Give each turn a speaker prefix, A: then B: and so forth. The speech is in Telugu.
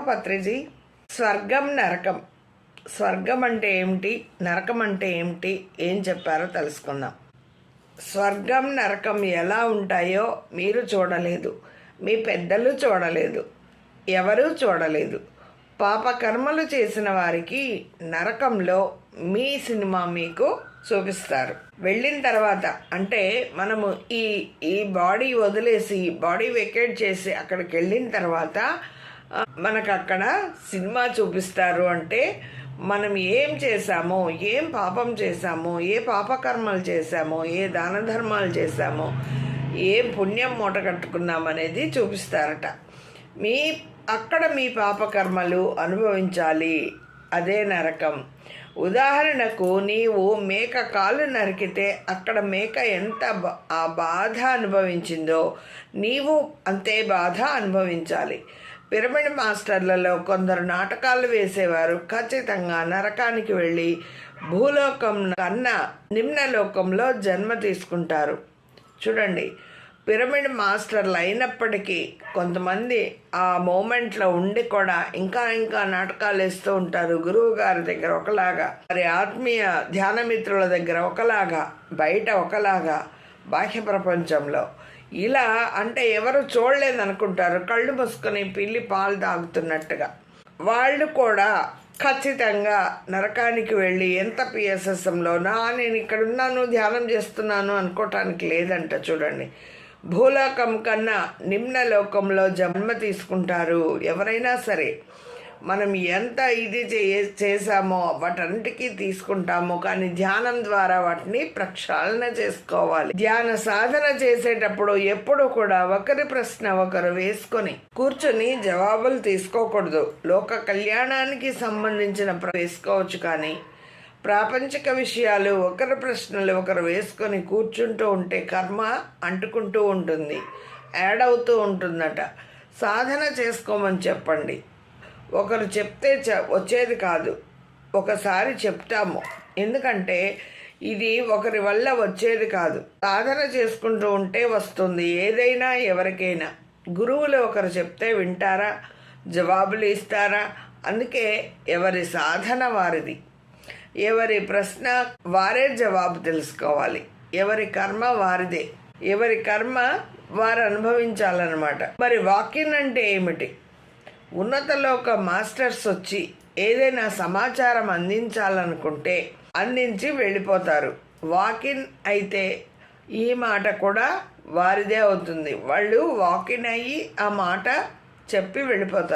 A: పత్రిజీ, స్వర్గం నరకం, స్వర్గం అంటే ఏమిటి, నరకం అంటే ఏమిటి, ఏం చెప్పారో తెలుసుకుందాం. స్వర్గం నరకం ఎలా ఉంటాయో మీరు చూడలేదు, మీ పెద్దలు చూడలేదు, ఎవరూ చూడలేదు. పాపకర్మలు చేసిన వారికి నరకంలో మీ సినిమా మీకు చూపిస్తారు. వెళ్ళిన తర్వాత అంటే మనము ఈ ఈ బాడీ వదిలేసి, బాడీ వెకేట్ చేసి అక్కడికి వెళ్ళిన తర్వాత మనకు అక్కడ సినిమా చూపిస్తారు. అంటే మనం ఏం చేశామో, ఏం పాపం చేశామో, ఏ పాపకర్మలు చేశామో, ఏ దాన ధర్మాలు చేశామో, ఏ పుణ్యం మూట కట్టుకున్నామనేది చూపిస్తారట. అక్కడ మీ పాపకర్మలు అనుభవించాలి, అదే నరకం. ఉదాహరణకు నీవు మేక కాలు నరికితే అక్కడ మేక ఎంత ఆ బాధ అనుభవించిందో నీవు అంతే బాధ అనుభవించాలి. పిరమిడ్ మాస్టర్లలో కొందరు నాటకాలు వేసేవారు ఖచ్చితంగా నరకానికి వెళ్ళి భూలోకం కన్నా నిమ్నలోకంలో జన్మ తీసుకుంటారు. చూడండి, పిరమిడ్ మాస్టర్లు అయినప్పటికీ కొంతమంది ఆ మూమెంట్లో ఉండి కూడా ఇంకా నాటకాలు వేస్తూ ఉంటారు. గురువు గారి దగ్గర ఒకలాగా, మరి ఆత్మీయ ధ్యానమిత్రుల దగ్గర ఒకలాగా, బయట ఒకలాగా, బాహ్య ప్రపంచంలో ఇలా. అంటే ఎవరు చూడలేదనుకుంటారు, కళ్ళు మూసుకొని పిల్లి పాలు తాగుతున్నట్టుగా. వాళ్ళు కూడా ఖచ్చితంగా నరకానికి వెళ్ళి ఎంత పిఎస్ఎస్ఎంలోనా నేను ఇక్కడ ఉన్నాను ధ్యానం చేస్తున్నాను అనుకోవటానికి లేదంట. చూడండి, భూలోకం కన్నా నిమ్నలోకంలో జన్మ తీసుకుంటారు ఎవరైనా సరే. మనం ఎంత ఇది చేసామో వాటన్నిటికీ తీసుకుంటామో, కానీ ధ్యానం ద్వారా వాటిని ప్రక్షాళన చేసుకోవాలి. ధ్యాన సాధన చేసేటప్పుడు ఎప్పుడు కూడా ఒకరి ప్రశ్న ఒకరు వేసుకొని కూర్చొని జవాబులు తీసుకోకూడదు. లోక కళ్యాణానికి సంబంధించిన వేసుకోవచ్చు, కానీ ప్రాపంచిక విషయాలు ఒకరి ప్రశ్నలు ఒకరు వేసుకొని కూర్చుంటూ ఉంటే కర్మ అంటుకుంటూ ఉంటుంది, యాడ్ అవుతూ ఉంటుందట. సాధన చేసుకోమని చెప్పండి. ఒకరు చెప్తే వచ్చేది కాదు, ఒకసారి చెప్తాము. ఎందుకంటే ఇది ఒకరి వల్ల వచ్చేది కాదు, సాధన చేసుకుంటూ ఉంటే వస్తుంది ఏదైనా ఎవరికైనా. గురువులు ఒకరు చెప్తే వింటారా, జవాబులు ఇస్తారా? అందుకే ఎవరి సాధన వారిది, ఎవరి ప్రశ్న వారే జవాబు తెలుసుకోవాలి. ఎవరి కర్మ వారిదే, ఎవరి కర్మ వారు అనుభవించాలన్నమాట. మరి వాకిన్ అంటే ఏమిటి? ఉన్నతలోక మాస్టర్స్ వచ్చి ఏదైనా సమాచారం అందించాలనుకుంటే అందించి వెళ్ళిపోతారు. వాకిన్ అయితే ఈ మాట కూడా వారిదే అవుతుంది. వాళ్ళు వాకిన్ అయ్యి ఆ మాట చెప్పి వెళ్ళిపోతారు.